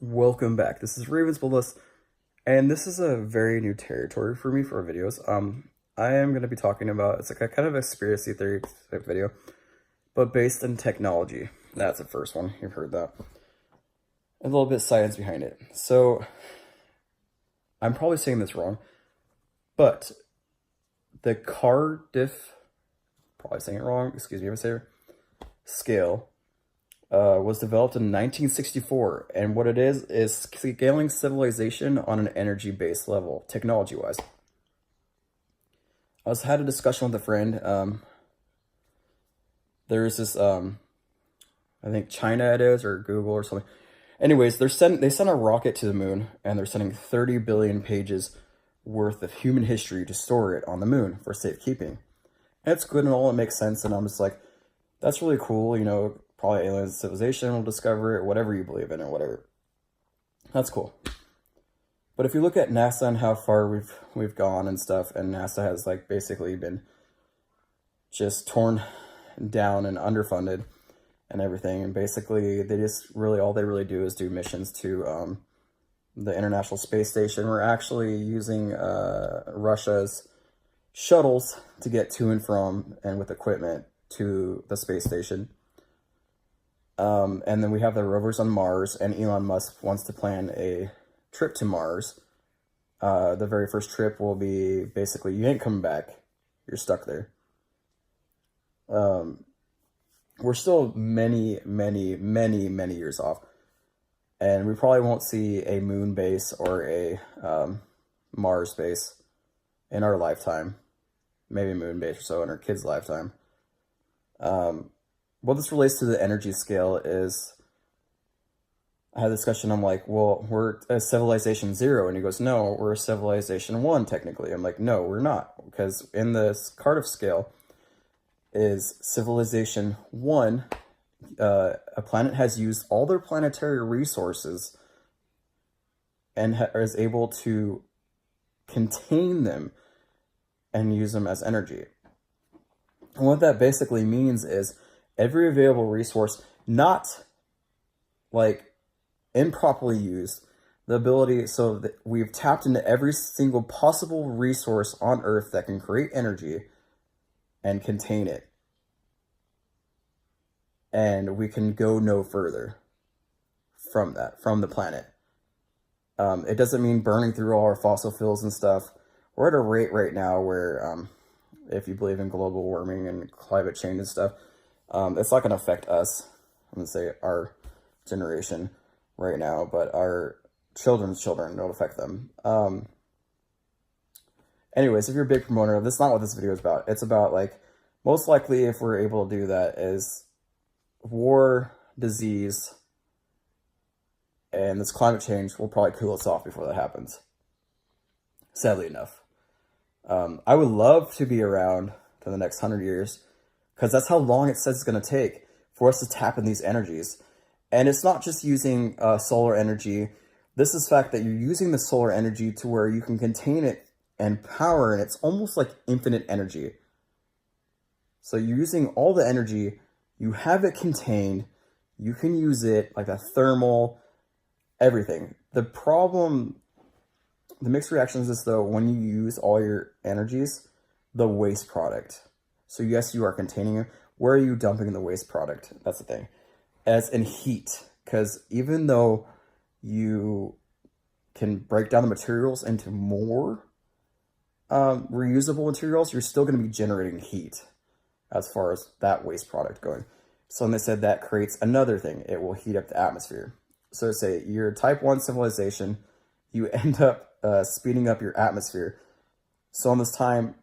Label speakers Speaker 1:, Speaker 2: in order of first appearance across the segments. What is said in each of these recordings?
Speaker 1: Welcome back. This is Ravens Bullis, and this is a very new territory for me for videos. I am going to be talking about, it's like a kind of a conspiracy theory type video, but based in technology. That's the first one. You've heard that. A little bit of science behind it. So, I'm probably saying this wrong, but the kardashev, probably saying it wrong, excuse me if I say it, scale was developed in 1964, and what it is scaling civilization on an energy-based level, technology-wise. I had a discussion with a friend. There's this, I think China it is, or Google or something. Anyways, they sent a rocket to the moon, and they're sending 30 billion pages worth of human history to store it on the moon for safekeeping. And it's good and all, it makes sense, and I'm just like, that's really cool, you know, probably alien civilization will discover it, whatever you believe in or whatever. That's cool. But if you look at NASA and how far we've gone and stuff, and NASA has like basically been just torn down and underfunded and everything, and basically they just really, all they really do is do missions to the International Space Station. We're actually using Russia's shuttles to get to and from and with equipment to the space station. And then we have the rovers on Mars, and Elon Musk wants to plan a trip to Mars. The very first trip will be basically, you ain't coming back. You're stuck there. We're still many, many, many, many years off. And we probably won't see a moon base or a Mars base in our lifetime. Maybe a moon base or so in our kids' lifetime. What this relates to the energy scale is, I had a discussion, I'm like, well, we're a civilization 0, and he goes, no, we're a civilization 1, technically. I'm like, no, we're not, because in this Kardashev scale is civilization 1, a planet has used all their planetary resources and is able to contain them and use them as energy. And what that basically means is every available resource, not like improperly used, the ability, so that we've tapped into every single possible resource on Earth that can create energy and contain it. And we can go no further from that, from the planet. It doesn't mean burning through all our fossil fuels and stuff. We're at a rate right now where, if you believe in global warming and climate change and stuff, it's not going to affect us, I'm going to say our generation right now, but our children's children, don't affect them. Anyways, if you're a big promoter, that's not what this video is about. It's about, like, most likely if we're able to do that is war, disease, and this climate change will probably cool us off before that happens. Sadly enough. I would love to be around for the next 100 years, because that's how long it says it's going to take for us to tap in these energies. And it's not just using solar energy. This is the fact that you're using the solar energy to where you can contain it and power, and it's almost like infinite energy. So you're using all the energy, you have it contained, you can use it like a thermal, everything. The problem, the mixed reaction is this though, when you use all your energies, the waste product. So yes, you are containing it. Where are you dumping the waste product? That's the thing. As in heat, because even though you can break down the materials into more reusable materials, you're still going to be generating heat as far as that waste product going. So they said that creates another thing. It will heat up the atmosphere. So say you're type 1 civilization, you end up speeding up your atmosphere. So in this time,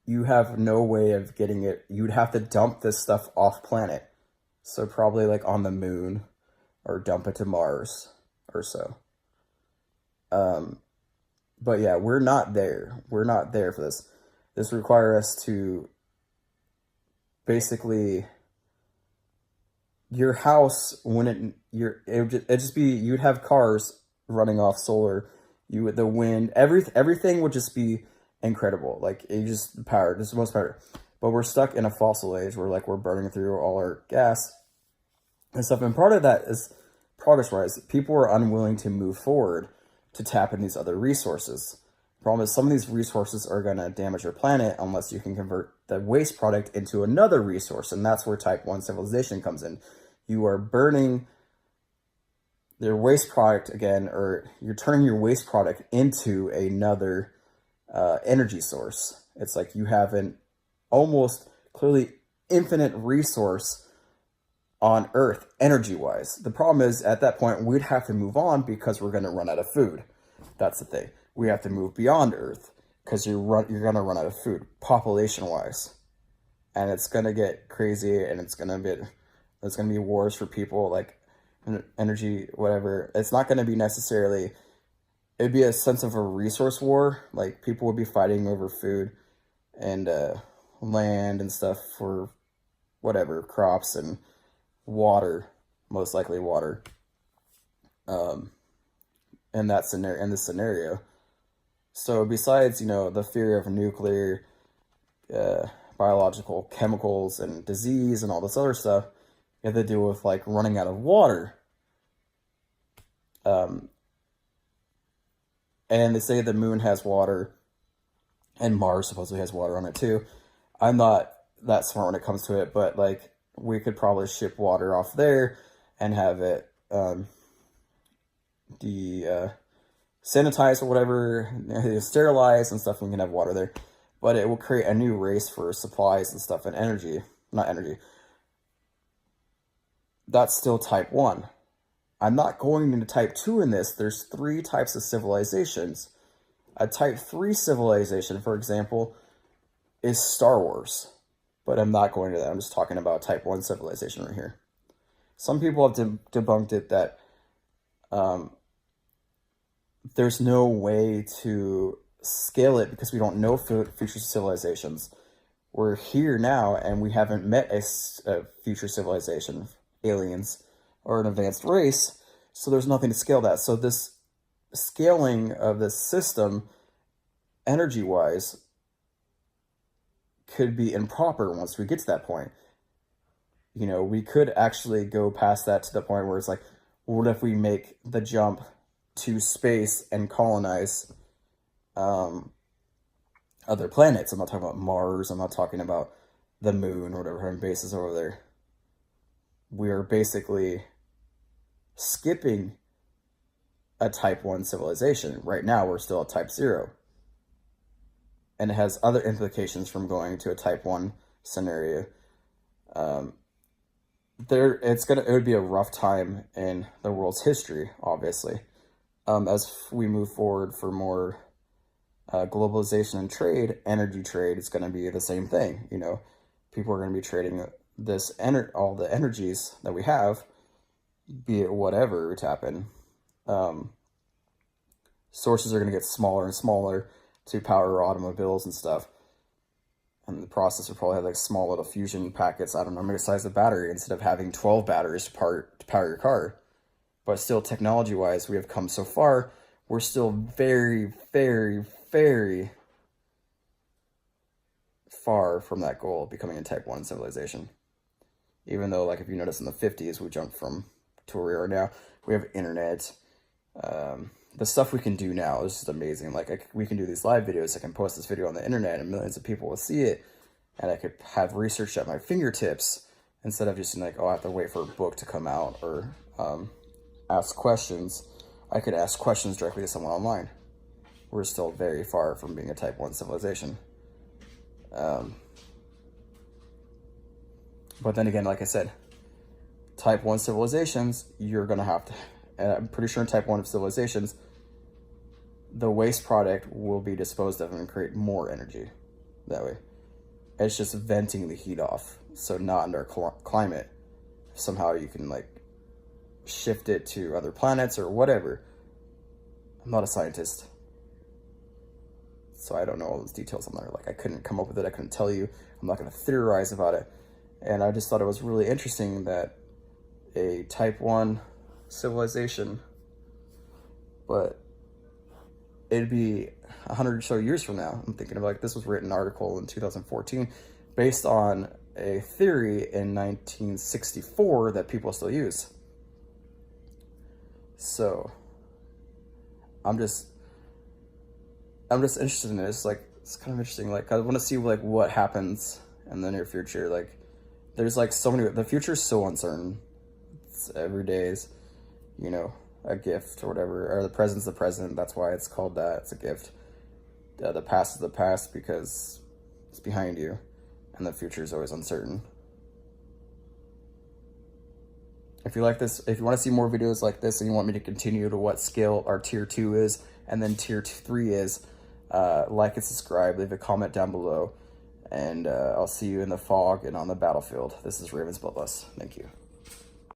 Speaker 1: you have no way of getting it. You'd have to dump this stuff off planet. So probably like on the moon or dump it to Mars or so. But yeah, we're not there. We're not there for this. This requires us to basically, your house, when it'd just be, you'd have cars running off solar, the wind, everything would just be incredible. Like, it just power, just the most power. But we're stuck in a fossil age where, like, we're burning through all our gas and stuff. And part of that is progress-wise, people are unwilling to move forward to tap in these other resources. Problem is, some of these resources are going to damage your planet unless you can convert the waste product into another resource, and that's where type 1 civilization comes in. You are burning their waste product again, or you're turning your waste product into another energy source. It's like you have an almost clearly infinite resource on Earth, energy-wise. The problem is, at that point, we'd have to move on because we're going to run out of food. That's the thing. We have to move beyond Earth because you're going to run out of food, population-wise. And it's going to get crazy, and there's going to be wars for people, like energy, whatever. It's not going to be necessarily, it'd be a sense of a resource war. Like, people would be fighting over food and land and stuff for whatever, crops and water, most likely water, in this scenario. So besides, the fear of nuclear, biological chemicals and disease and all this other stuff, you have to deal with like running out of water. And they say the moon has water and Mars supposedly has water on it too. I'm not that smart when it comes to it, but like, we could probably ship water off there and have it sanitized or whatever, sterilized and stuff, and we can have water there. But it will create a new race for supplies and stuff and energy. Not energy. That's still type 1. I'm not going into type 2 in this. There's 3 types of civilizations. A type 3 civilization, for example, is Star Wars. But I'm not going to that. I'm just talking about type 1 civilization right here. Some people have debunked it that there's no way to scale it because we don't know future civilizations. We're here now and we haven't met a future civilization, aliens, or an advanced race, so there's nothing to scale that. So this scaling of this system, energy-wise, could be improper once we get to that point. We could actually go past that to the point where it's like, what if we make the jump to space and colonize other planets? I'm not talking about Mars. I'm not talking about the moon or whatever, having bases over there. We are basically skipping a type 1 civilization. Right now, we're still at type 0. And it has other implications from going to a type 1 scenario. It would be a rough time in the world's history, obviously. As we move forward for more globalization and trade, energy trade is going to be the same thing. People are going to be trading all the energies that we have, be it whatever we tap in. Sources are going to get smaller and smaller to power automobiles and stuff. And the processor probably have like small little fusion packets. I don't know, maybe the size of the battery instead of having 12 batteries to power your car. But still, technology-wise, we have come so far. We're still very, very, very far from that goal of becoming a type 1 civilization. Even though, like, if you notice in the 50s, we jumped from to where we are now. We have internet. The stuff we can do now is just amazing. Like, we can do these live videos. I can post this video on the internet and millions of people will see it. And I could have research at my fingertips instead of just like, I have to wait for a book to come out or ask questions. I could ask questions directly to someone online. We're still very far from being a type 1 civilization. But then again, like I said, type 1 civilizations, you're going to have to, and I'm pretty sure in type 1 civilizations, the waste product will be disposed of and create more energy that way. It's just venting the heat off. So not in our climate. Somehow you can like shift it to other planets or whatever. I'm not a scientist, so I don't know all those details on there. Like, I couldn't come up with it. I couldn't tell you. I'm not going to theorize about it. And I just thought it was really interesting that a type 1 civilization, but it'd be 100 or so years from now. I'm thinking of like, this was written an article in 2014 based on a theory in 1964 that people still use. So I'm just interested in it. It's like, it's kind of interesting. Like, I want to see like what happens in the near future. Like, there's like so many, the future is so uncertain. It's, every day is, you know, a gift or whatever, or the present's the present. That's why it's called that. It's a gift. The past is the past because it's behind you, and the future is always uncertain. If you like this, if you want to see more videos like this and you want me to continue to what scale our tier 2 is and then tier 3 is, like and subscribe, leave a comment down below, and I'll see you in the fog and on the battlefield. This is Raven's Bloodlust. Thank you.